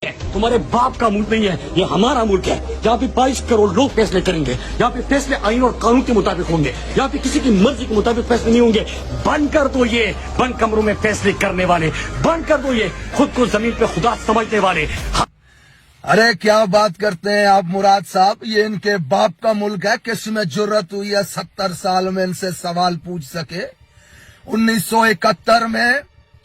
تمہارے باپ کا ملک نہیں ہے، یہ ہمارا ملک ہے۔ یہاں پہ 22 کروڑ لوگ فیصلے کریں گے، یہاں پہ فیصلے آئین اور قانون کے مطابق ہوں گے، یہاں پہ کسی کی مرضی کے مطابق فیصلے نہیں ہوں گے۔ بند کر دو یہ بند کمروں میں فیصلے کرنے والے، بند کر دو یہ خود کو زمین پہ خدا سمجھنے والے۔ ارے کیا بات کرتے ہیں آپ مراد صاحب، یہ ان کے باپ کا ملک ہے، کس میں جرت ہوئی ہے 70 سال میں ان سے سوال پوچھ سکے؟ 1971 میں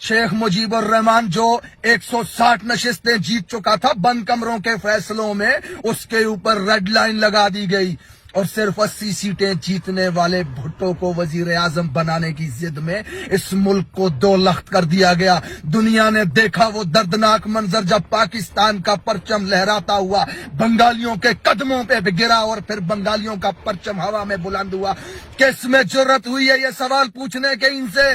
شیخ مجیب الرحمان جو 160 نشستیں جیت چکا تھا بند کمروں کے فیصلوں میں، اس کے اوپر ریڈ لائن لگا دی گئی اور صرف 80 سیٹیں جیتنے والے بھٹو کو وزیر اعظم بنانے کی ضد میں اس ملک کو 2 لخت کر دیا گیا۔ دنیا نے دیکھا وہ دردناک منظر جب پاکستان کا پرچم لہراتا ہوا بنگالیوں کے قدموں پہ گرا اور پھر بنگالیوں کا پرچم ہوا میں بلند ہوا۔ کس میں جرت ہوئی ہے یہ سوال پوچھنے کے ان سے؟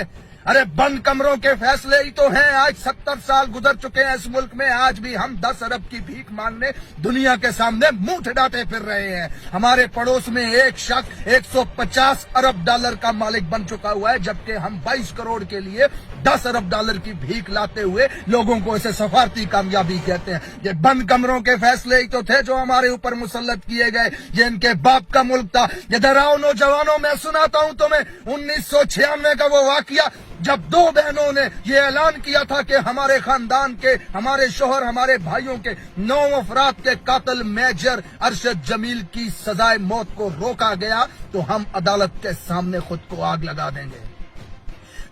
ارے بند کمروں کے فیصلے ہی تو ہیں۔ آج 70 سال گزر چکے ہیں اس ملک میں، آج بھی ہم 10 ارب کی بھیک مانگنے دنیا کے سامنے منہ ٹھڈاتے پھر رہے ہیں۔ ہمارے پڑوس میں ایک شخص 150 ارب ڈالر کا مالک بن چکا ہوا ہے، جبکہ ہم 22 کروڑ کے لیے 10 ارب ڈالر کی بھیک لاتے ہوئے لوگوں کو اسے سفارتی کامیابی کہتے ہیں۔ یہ بند کمروں کے فیصلے ہی تو تھے جو ہمارے اوپر مسلط کیے گئے، یہ ان کے باپ کا ملک تھا۔ ادھر آؤ نوجوانوں، میں سناتا ہوں تمہیں 1996 کا وہ واقعہ جب 2 بہنوں نے یہ اعلان کیا تھا کہ ہمارے خاندان کے، ہمارے شوہر، ہمارے بھائیوں کے 9 افراد کے قاتل میجر ارشد جمیل کی سزائے موت کو روکا گیا تو ہم عدالت کے سامنے خود کو آگ لگا دیں گے۔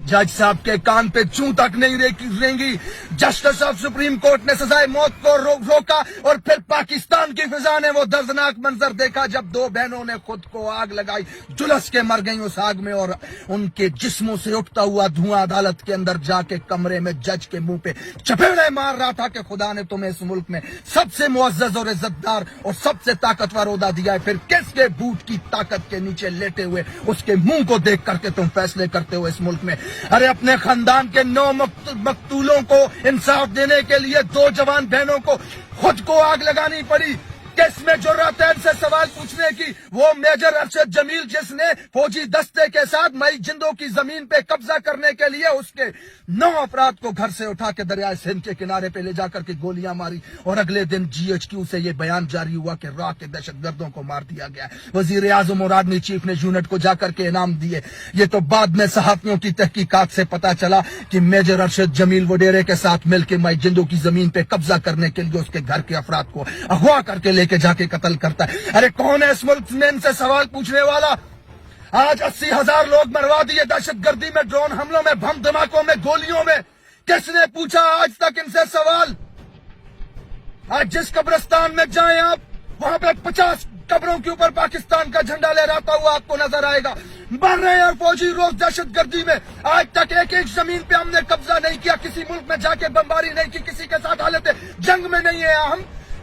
جج صاحب کے کان پہ چوں تک نہیں رینگی۔ جسٹس آف سپریم کورٹ نے سزائے موت کو روکا اور پھر پاکستان کی فضا نے وہ دردناک منظر دیکھا جب 2 بہنوں نے خود کو آگ لگائی، جلس کے مر گئیں اس آگ میں، اور ان کے جسموں سے اٹھتا ہوا دھواں عدالت کے اندر جا کے کمرے میں جج کے منہ پہ چپیڑے مار رہا تھا کہ خدا نے تمہیں اس ملک میں سب سے معزز اور عزت دار اور سب سے طاقتور عہدہ دیا ہے، پھر کس کے بوٹ کی طاقت کے نیچے لیٹے ہوئے اس کے منہ کو دیکھ کر کے تم فیصلے کرتے ہو اس ملک میں؟ ارے اپنے خاندان کے 9 مقتولوں کو انصاف دینے کے لیے 2 جوان بہنوں کو خود کو آگ لگانی پڑی۔ کس میں جرات ہے ان سے سوال پوچھنے کی؟ وہ میجر ارشد جمیل جس نے فوجی دستے کے ساتھ مئی جندوں کی زمین پہ قبضہ کرنے کے لیے اس کے 9 افراد کو گھر سے اٹھا کے دریائے سندھ کے کنارے پہ لے جا کر کے گولیاں ماری، اور اگلے دن GHQ سے یہ بیان جاری ہوا کہ راہ کے دہشت گردوں کو مار دیا گیا۔ وزیر اعظم اور آرمی چیف نے یونٹ کو جا کر کے انعام دیے۔ یہ تو بعد میں صحافیوں کی تحقیقات سے پتا چلا کہ میجر ارشد جمیل وڈیرے کے ساتھ مل کے مئی جندوں کی زمین پہ قبضہ کرنے کے لیے اس کے گھر کے افراد کو اغوا کر کے لے کے جا کے قتل کرتا ہے۔ ارے کون ہے اس ملک میں ان سے سوال پوچھنے والا؟ آج 80,000 لوگ مروا دیے دہشت گردی میں، ڈرون حملوں میں، بم دھماکوں میں، گولیوں میں۔ کس نے پوچھا آج تک ان سے سوال؟ آج جس قبرستان میں جائیں آپ، وہاں پہ 50 قبروں کے اوپر پاکستان کا جھنڈا لہراتا ہوا آپ کو نظر آئے گا۔ مر رہے ہیں فوجی روز دہشت گردی میں۔ آج تک ایک زمین پہ ہم نے قبضہ نہیں کیا، کسی ملک میں جا کے بمباری نہیں کی، کسی کے ساتھ حالت جنگ میں نہیں ہے ہم،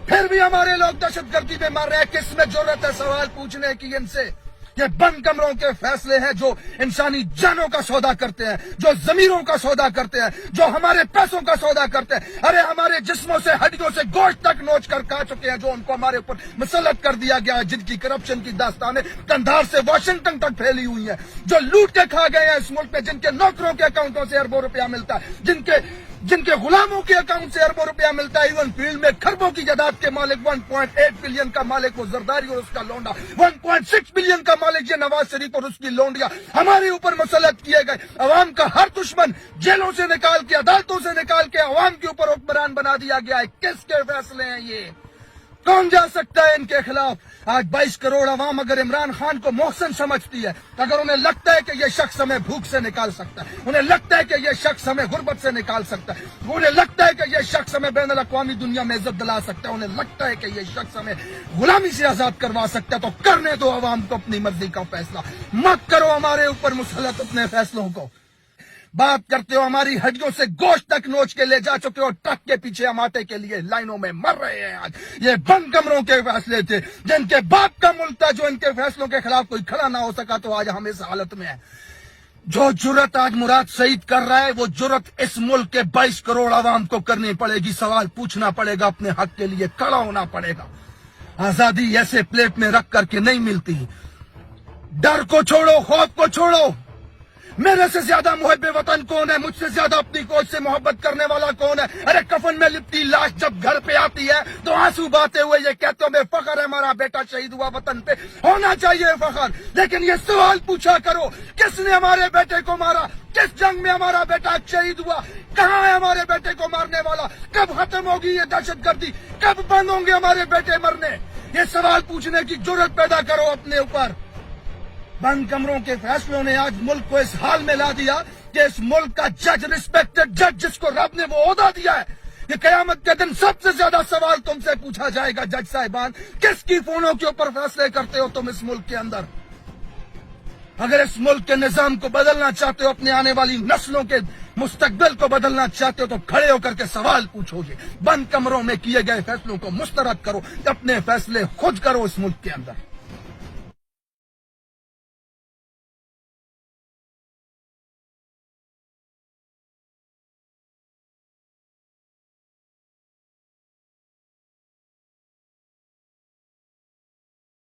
پھر بھی ہمارے لوگ دہشت گردی میں مر رہے ہیں۔ کس میں جرت ہے سوال پوچھنے کی ان سے؟ یہ بند کمروں کے فیصلے ہیں جو انسانی جانوں کا سودا کرتے ہیں، جو ضمیروں کا سودا کرتے ہیں، جو ہمارے پیسوں کا سودا کرتے ہیں۔ ارے ہمارے جسموں سے، ہڈیوں سے گوشت تک نوچ کر کھا چکے ہیں، جو ان کو ہمارے اوپر مسلط کر دیا گیا ہے، جن کی کرپشن کی داستانیں قندھار سے واشنگٹن تک پھیلی ہوئی ہیں، جو لوٹ کے کھا گئے ہیں اس ملک میں، جن کے نوکروں کے اکاؤنٹوں سے اربوں روپیہ ملتا ہے، جن کے غلاموں کے اکاؤنٹ سے اربوں روپیہ ملتا ہے۔ ایون فیلڈ میں کھربوں کی جائیداد کے مالک 1.8 بلین کا مالک وہ زرداری اور اس کا لونڈا، 1.6 بلین کا مالک یہ نواز شریف اور اس کی لونڈیا ہمارے اوپر مسلط کیے گئے۔ عوام کا ہر دشمن جیلوں سے نکال کے، عدالتوں سے نکال کے عوام کے اوپر حکمران بنا دیا گیا ہے۔ کس کے فیصلے ہیں یہ؟ کون جا سکتا ہے ان کے خلاف؟ آج 22 کروڑ عوام اگر عمران خان کو محسن سمجھتی ہے، اگر انہیں لگتا ہے کہ یہ شخص ہمیں بھوک سے نکال سکتا ہے، انہیں لگتا ہے کہ یہ شخص ہمیں غربت سے نکال سکتا ہے، انہیں لگتا ہے کہ یہ شخص ہمیں بین الاقوامی دنیا میں عزت دلا سکتا ہے، انہیں لگتا ہے کہ یہ شخص ہمیں غلامی سے آزاد کروا سکتا ہے، تو کرنے دو عوام کو اپنی مرضی کا فیصلہ، مت کرو ہمارے اوپر مسلط اپنے فیصلوں کو۔ بات کرتے ہو ہماری ہڈیوں سے گوشت تک نوچ کے لے جا چکے ہو، ٹرک کے پیچھے ہم آٹے کے لیے لائنوں میں مر رہے ہیں۔ آج یہ بند کمروں کے فیصلے تھے، جن کے باپ کا ملک تھا، جو ان کے فیصلوں کے خلاف کوئی کھڑا نہ ہو سکا، تو آج ہم اس حالت میں ہیں۔ جو جرت آج مراد سعید کر رہا ہے، وہ جرت اس ملک کے 22 کروڑ عوام کو کرنی پڑے گی۔ سوال پوچھنا پڑے گا، اپنے حق کے لیے کھڑا ہونا پڑے گا۔ آزادی ایسے پلیٹ میں رکھ کر کے نہیں ملتی۔ ڈر کو چھوڑو، خوف کو چھوڑو، میرے سے زیادہ محب وطن کون ہے؟ مجھ سے زیادہ اپنی کوچ سے محبت کرنے والا کون ہے؟ ارے کفن میں لپٹی لاش جب گھر پہ آتی ہے تو آنسو بہاتے ہوئے یہ کہتے ہو میں فخر ہے ہمارا بیٹا شہید ہوا، وطن پہ ہونا چاہیے فخر، لیکن یہ سوال پوچھا کرو کس نے ہمارے بیٹے کو مارا؟ کس جنگ میں ہمارا بیٹا شہید ہوا؟ کہاں ہے ہمارے بیٹے کو مارنے والا؟ کب ختم ہوگی یہ دہشت گردی؟ کب بند ہوں گے ہمارے بیٹے مرنے؟ یہ سوال پوچھنے کی جرت پیدا کرو اپنے اوپر۔ بند کمروں کے فیصلوں نے آج ملک کو اس حال میں لا دیا کہ اس ملک کا جج، ریسپیکٹڈ جج جس کو رب نے وہ عہدہ دیا ہے، یہ قیامت کے دن سب سے زیادہ سوال تم سے پوچھا جائے گا جج صاحبان، کس کی فونوں کے اوپر فیصلے کرتے ہو تم اس ملک کے اندر؟ اگر اس ملک کے نظام کو بدلنا چاہتے ہو، اپنے آنے والی نسلوں کے مستقبل کو بدلنا چاہتے ہو تو کھڑے ہو کر کے سوال پوچھو گے۔ بند کمروں میں کیے گئے فیصلوں کو مسترد کرو، اپنے فیصلے خود کرو اس ملک کے اندر۔